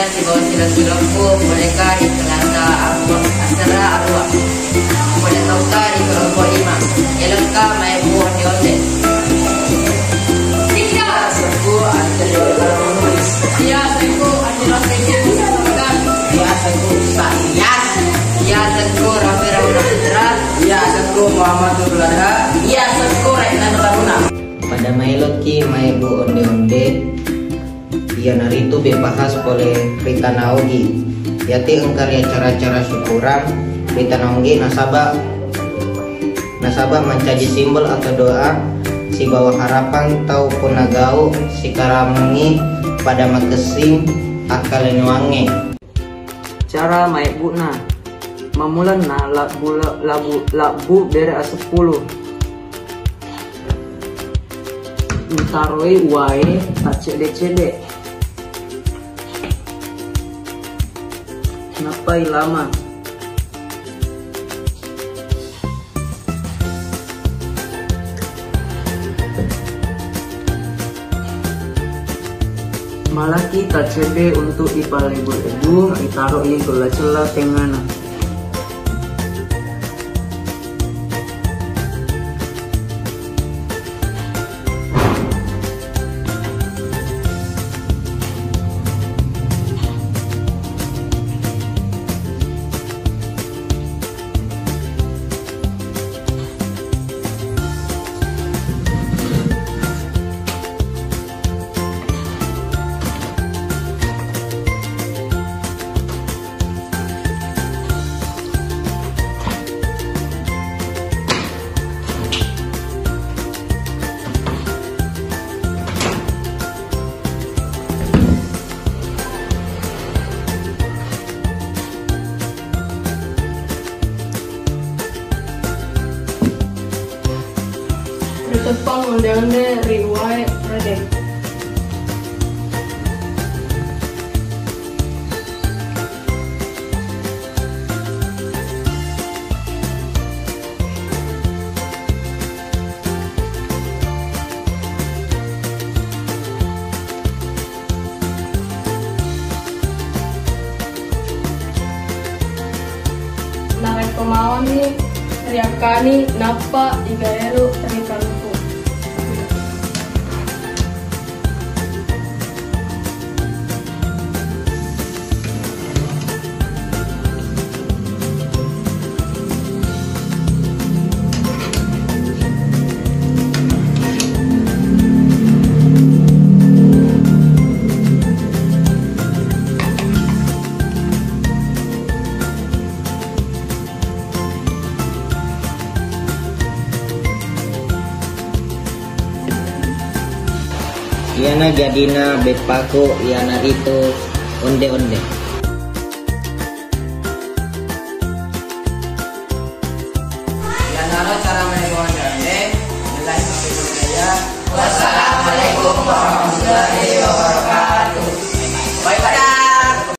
si bawa silaku mereka di Selasa arwah asara arwah boleh tauka di kelompok 5 elaka mai buah di onde tidak seku asal menulis ya seku adalah seku ya seku sayas ya seku rame-rame putra ya seku Muhammadur Lada ya seku Rainan Taruna pada mailoki mai bu onde-onde ia narito bebahas oleh Rita Naogi yati engkarya cara-cara syukuran Rita Naogi nasabah mencaji simbol atau doa si bawa harapan tau punagau si karamangi pada makesing akal nyuange cara maibuna mamulan na labu bere 10 utaroi wae acede napai lama malaki kacebe untuk ipalebur edung itaro i cela tengana Tepang onde-onde riwayat redek. Nakai pemawan ni riakani napa igaelu terikaluku. Iana jadina bepako iana itu onde-onde. Iana cara main onde-onde. Wassalamualaikum warahmatullahi